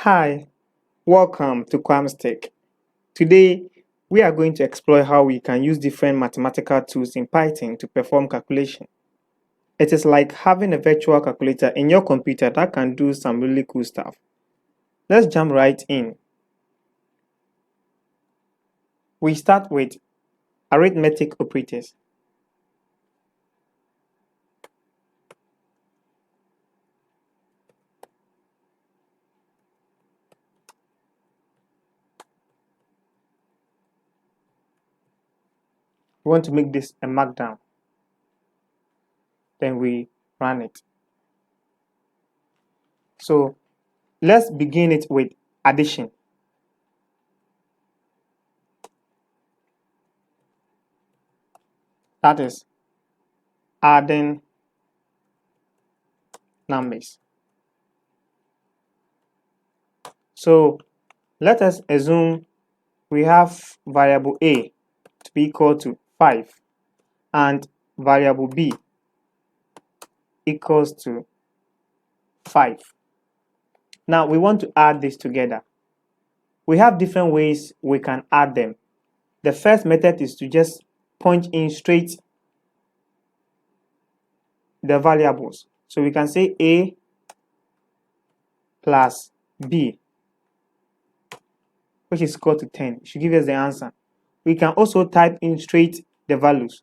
Hi, welcome to Quamstick. Today, we are going to explore how we can use different mathematical tools in Python to perform calculation. It is like having a virtual calculator in your computer that can do some really cool stuff. Let's jump right in. We start with arithmetic operators. We want to make this a markdown. Then we run it. So let's begin it with addition. That is adding numbers. So let us assume we have variable a to be equal to 5 and variable b equals to 5. Now we want to add this together. We have different ways we can add them. The first method is to just punch in straight the variables. So we can say a plus b, which is equal to 10. It should give us the answer. We can also type in straight the values.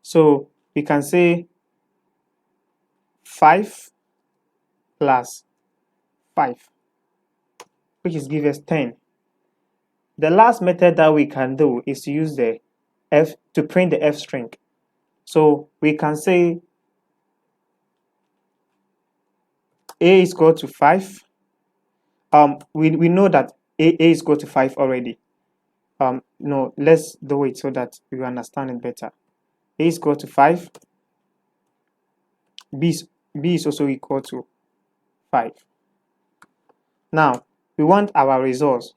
So we can say 5 plus 5, which is give us 10. The last method that we can do is to use the f to print the f string. So we can say a is equal to 5. We know that a is equal to 5 already. No, let's do it so that we understand it better. A is equal to 5. B is also equal to 5. Now we want our results.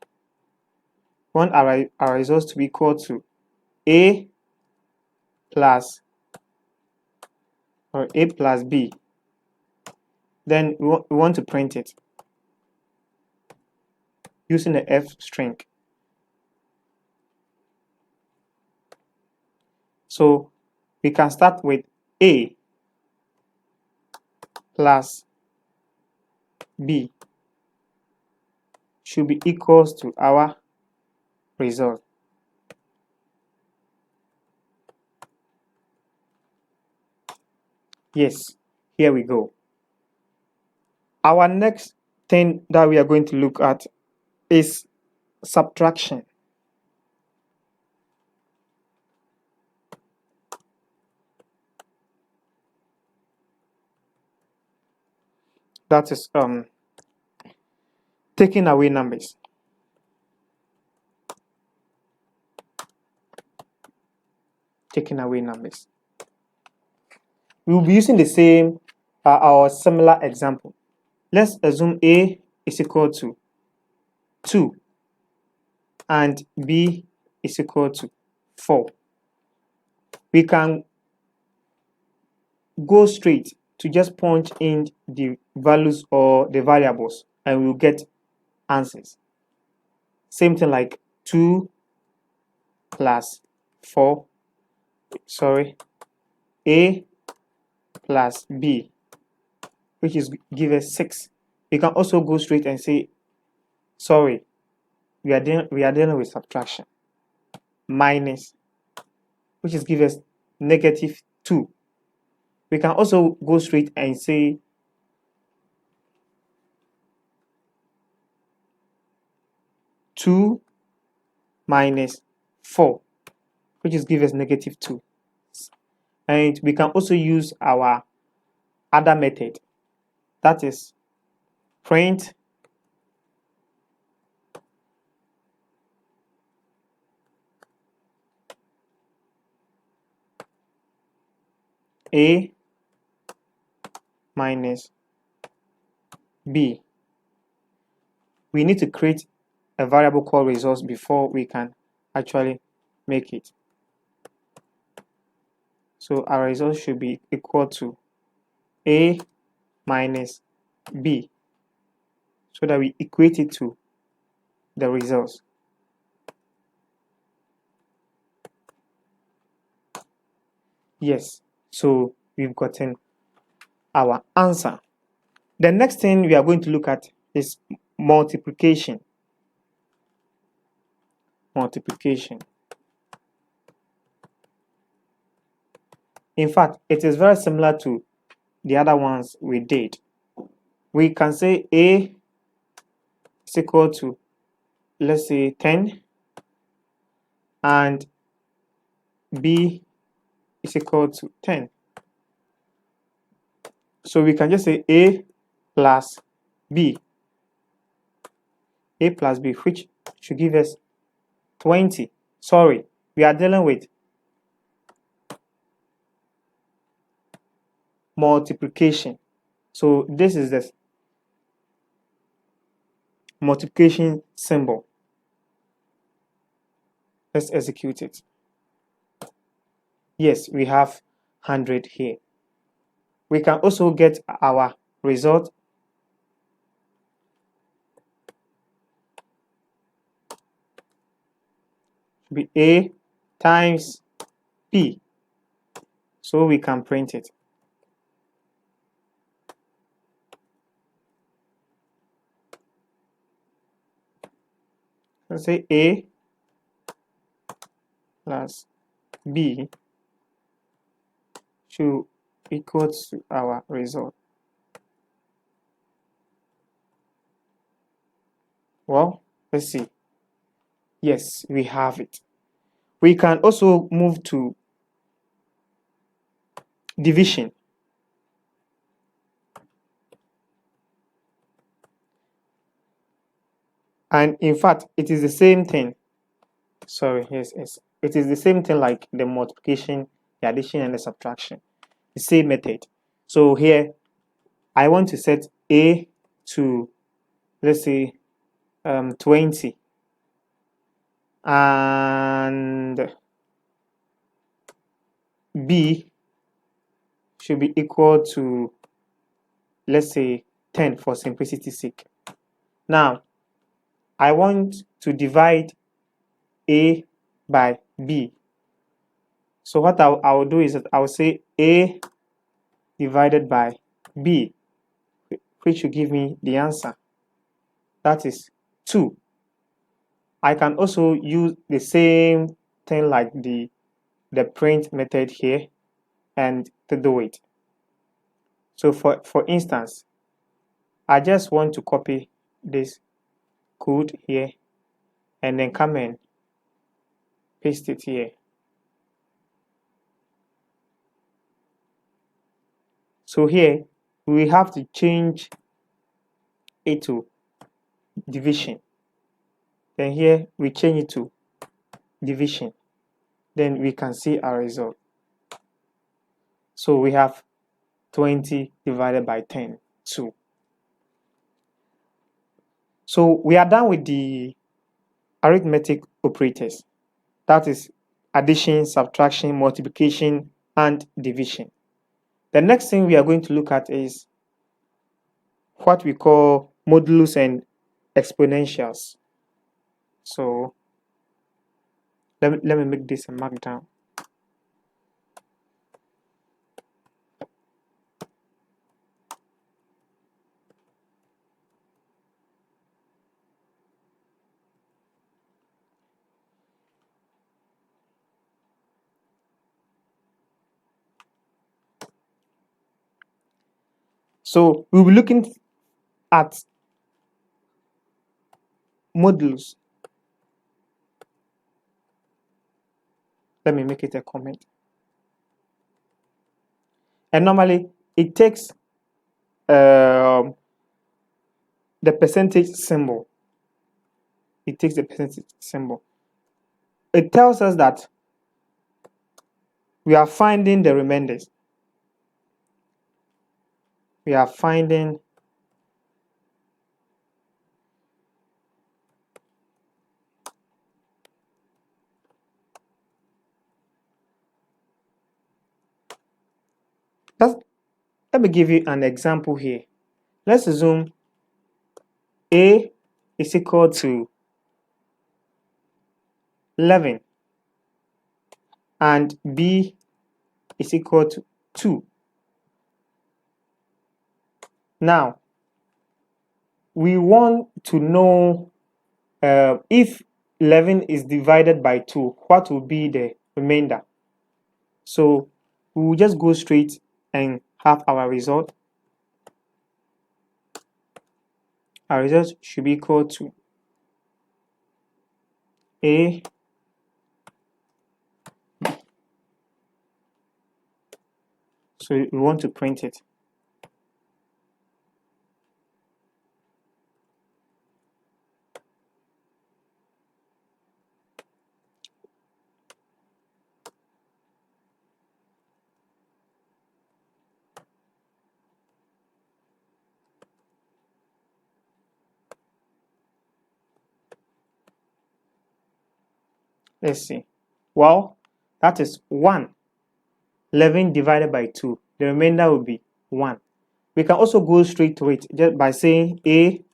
We want our results to be equal to a plus b. Then we want to print it using the f string. So we can start with a plus b should be equals to our result. Yes, here we go. Our next thing that we are going to look at is subtraction. That is taking away numbers. Taking away numbers. We will be using the same or similar example. Let's assume a is equal to 2 and b is equal to 4. We can go straight to just punch in the values or the variables and we'll get answers. Same thing like 2 plus 4, a plus b, which is give us 6. We can also go straight and say, we are dealing with subtraction, minus, which is give us negative 2. We can also go straight and say two minus 4, which is give us negative 2. And we can also use our other method, that is print a minus b. We need to create a variable called results before we can actually make it. So our result should be equal to a minus b. so that we equate it to the results. Yes, so we've gotten our answer. The next thing we are going to look at is multiplication. Multiplication. In fact, it is very similar to the other ones we did. We can say A is equal to, let's say, 10, and B is equal to 10. So we can just say A plus B. A plus B, which should give us 20. Sorry, we are dealing with multiplication. So this is the multiplication symbol. Let's execute it. Yes, we have 100 here. We can also get our result be A times B. So we can print it. Let's say A plus B should equal to our result. Well, let's see. Yes, we have it. We can also move to division. And in fact, it is the same thing. Sorry, yes. It is the same thing like the multiplication, the addition, and the subtraction. The same method. So here, I want to set A to, let's say, 20. And B should be equal to, let's say, 10 for simplicity's sake. Now, I want to divide A by B. So what I will do is that I will say A divided by B, which will give me the answer. That is 2. I can also use the same thing like the print method here and to do it. So for instance, I just want to copy this code here and then come and paste it here. So here we have to change it to division. Then here we change it to division. Then we can see our result. So we have 20 divided by 10, 2. So we are done with the arithmetic operators. That is addition, subtraction, multiplication, and division. The next thing we are going to look at is what we call modulus and exponentials. So let me make this a markdown. So we'll be looking at modulus. Let me make it a comment. And normally it takes the percentage symbol. It takes the percentage symbol. It tells us that we are finding the remainders. We are finding let me give you an example here. Let's assume A is equal to 11 and B is equal to 2. Now, we want to know if 11 is divided by 2, what will be the remainder? So we will just go straight and have our result. Our result should be equal to A so we want to print it. Let's see. Well, that is 1. 11 divided by 2. The remainder will be 1. We can also go straight to it just by saying A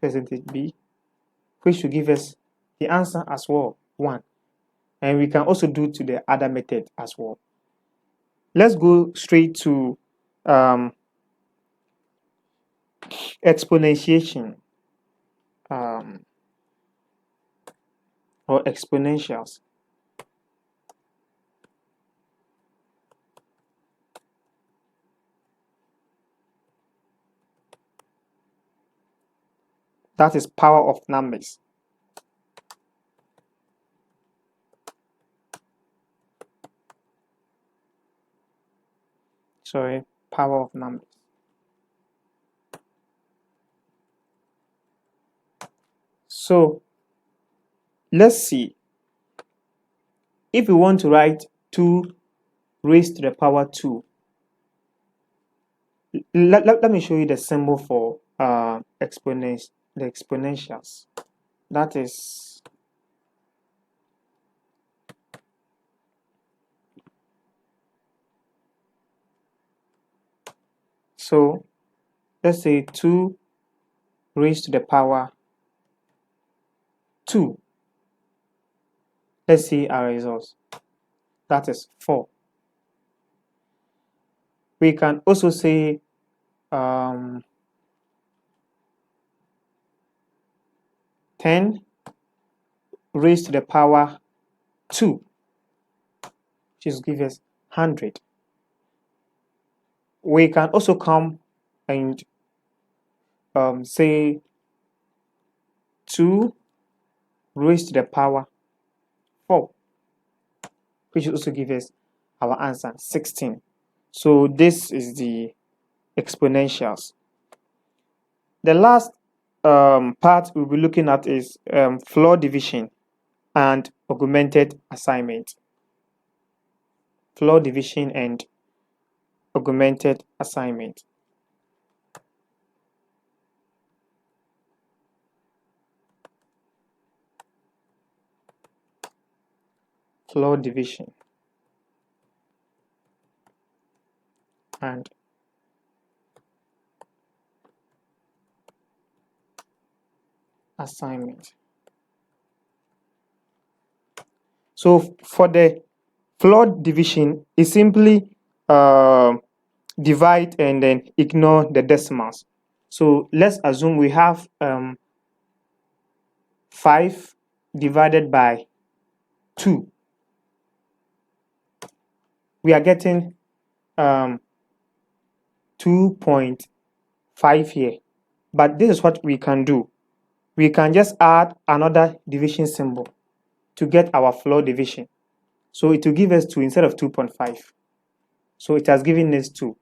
percentage B, which should give us the answer as well, 1. And we can also do to the other method as well. Let's go straight to exponentiation or exponentials. That is power of numbers. Sorry, power of numbers. So let's see. If we want to write 2 raised to the power 2, let me show you the symbol for the exponentials. That is so let's say 2 raised to the power 2. Let's see our results. That is 4. We can also say 10 raised to the power 2, which is give us 100. We can also come and say 2 raised to the power 4, which will also give us our answer 16. So this is the exponentials. The last part we'll be looking at is floor division and augmented assignment. Floor division and augmented assignment. Floor division and assignment. So for the floor division, is simply divide and then ignore the decimals. So let's assume we have 5 divided by 2. We are getting 2.5 here. But this is what we can do. We can just add another division symbol to get our floor division. So it will give us 2 instead of 2.5. So it has given us 2.